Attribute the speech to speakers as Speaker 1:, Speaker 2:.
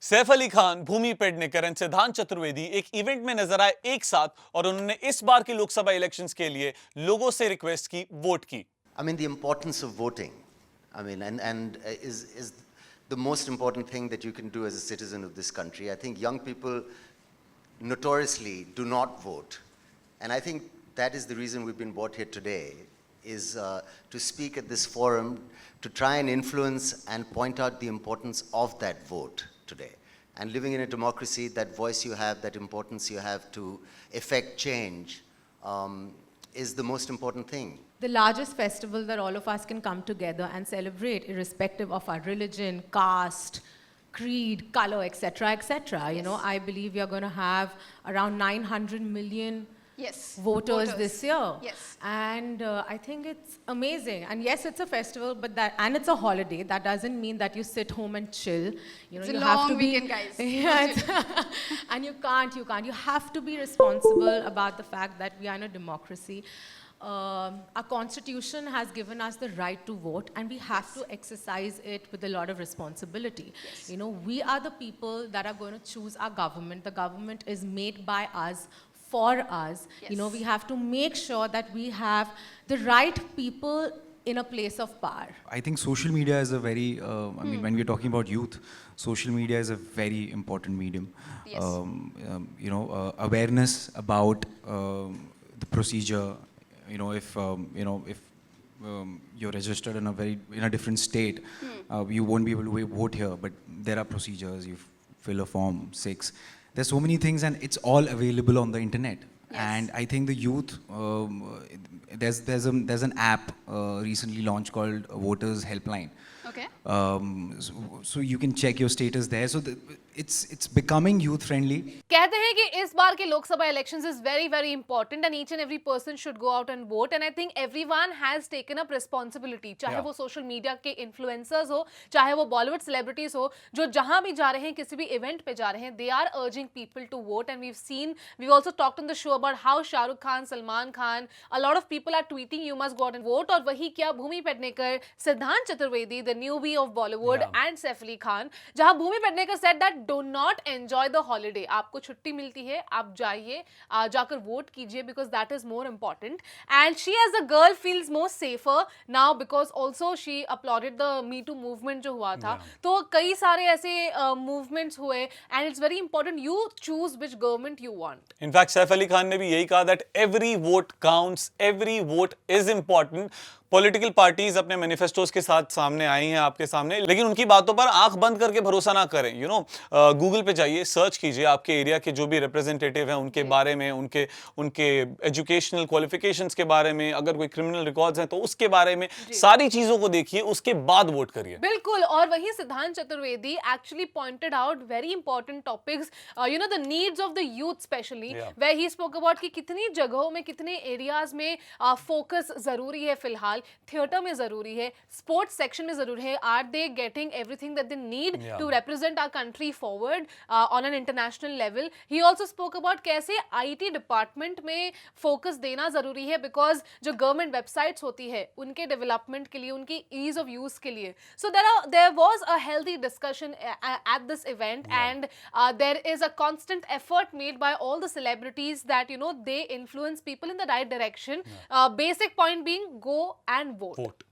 Speaker 1: सैफ अली खान, भूमि पेडनेकर और सिद्धांत चतुर्वेदी एक इवेंट में नजर आए एक साथ और उन्होंने इस बार की लोकसभा इलेक्शंस के लिए लोगों से रिक्वेस्ट की, वोट की।
Speaker 2: I mean, the importance of voting. I mean, is the most important thing that you can do as a citizen of this country. I think young people notoriously do not vote, and I think that is the reason we've been brought here today, is to speak at this forum, to try and influence and point out the importance of that vote today. And living in a democracy, that voice you have, that importance you have to effect change, is the most important thing.
Speaker 3: The largest festival that all of us can come together and celebrate, irrespective of our religion, caste, creed, color, etc., etc. You know, I believe we are going to have around 900 million voters this year.
Speaker 4: Yes.
Speaker 3: And I think it's amazing. And yes, it's a festival, but and it's a holiday. That doesn't mean that you sit home and chill. You know,
Speaker 4: It's a
Speaker 3: you
Speaker 4: long
Speaker 3: have to
Speaker 4: weekend,
Speaker 3: be,
Speaker 4: guys.
Speaker 3: Yeah, and you can't. You have to be responsible about the fact that we are in a democracy. Our constitution has given us the right to vote, and we have to exercise it with a lot of responsibility. You know, we are the people that are going to choose our government. The government is made by us, for us. You know, we have to make sure that we have the right people in a place of power.
Speaker 5: I think social media is a very, I mean, when we're talking about youth, social media is a very important medium.
Speaker 4: Yes.
Speaker 5: You know, awareness about the procedure. You know, if you're registered in a different state, you won't be able to vote here. But there are procedures. You fill a form 6. There's so many things, and it's all available on the internet.
Speaker 4: Yes.
Speaker 5: And I think the youth, there's an app recently launched called Voters Helpline.
Speaker 4: Okay.
Speaker 5: So you can check your status there. So it's becoming youth friendly.
Speaker 4: कहते हैं कि इस बार के Lok Sabha elections is very very important and each and every person should go out and vote and I think everyone has taken up responsibility, चाहे वो social media के influencers हो, चाहे वो बॉलीवुड सेलिब्रिटीज हो, जो जहां भी जा रहे हैं, किसी भी इवेंट पे जा रहे हैं, they are urging people to vote and we also talked on the show about how Shahrukh Khan, Salman Khan, a lot of people are tweeting you must go out and vote. और वही क्या Bhumi Pednekar, Siddhant Chaturvedi, the newbie of Bollywood and Saif Ali Khan, जहां Bhumi Pednekar said that do not enjoy the holiday, आपको छुट्टी मिलती है, आप जाइए, जाकर वोट कीजिए, because that is more important. And she as a girl feels more safer now because also she uploaded the me too movement जो हुआ था। तो कई सारे ऐसे मूवमेंट्स हुए and it's very important you choose which government you want.
Speaker 1: In fact Saif Ali Khan ने भी यही कहा that every vote counts, every vote is important. Political parties अपने मैनिफेस्टोज के साथ सामने आई हैं आपके सामने, लेकिन उनकी बातों पर आंख बंद करके भरोसा ना करें। यू नो, गूगल पे जाइए, सर्च कीजिए आपके एरिया के जो भी रिप्रेजेंटेटिव हैं उनके बारे में, उनके एजुकेशनल क्वालिफिकेशंस के बारे में, अगर कोई क्रिमिनल रिकॉर्ड्स हैं तो उसके बारे में, सारी चीजों को देखिए, उसके बाद वोट करिए।
Speaker 4: बिल्कुल। और वही Siddhant Chaturvedi actually pointed out very important topics, you know, the needs of the youth specially, where he spoke about कि कितनी जगहों में, कितने एरियाज में फोकस जरूरी है फिलहाल, थिएटर में जरूरी है, स्पोर्ट्स सेक्शन में जरूरी है, are they getting everything that they need to represent our country forward on an international level. He also spoke about कैसे आईटी डिपार्टमेंट में फोकस देना जरूरी है, बिकॉज जो गवर्नमेंट वेबसाइट्स होती है उनके डेवलपमेंट के लिए, उनकी ईज ऑफ यूज के लिए। So there was a healthy discussion at this event and there is a constant effort made by all the celebrities that you know they influence people in the right direction. Basic point being, go and vote.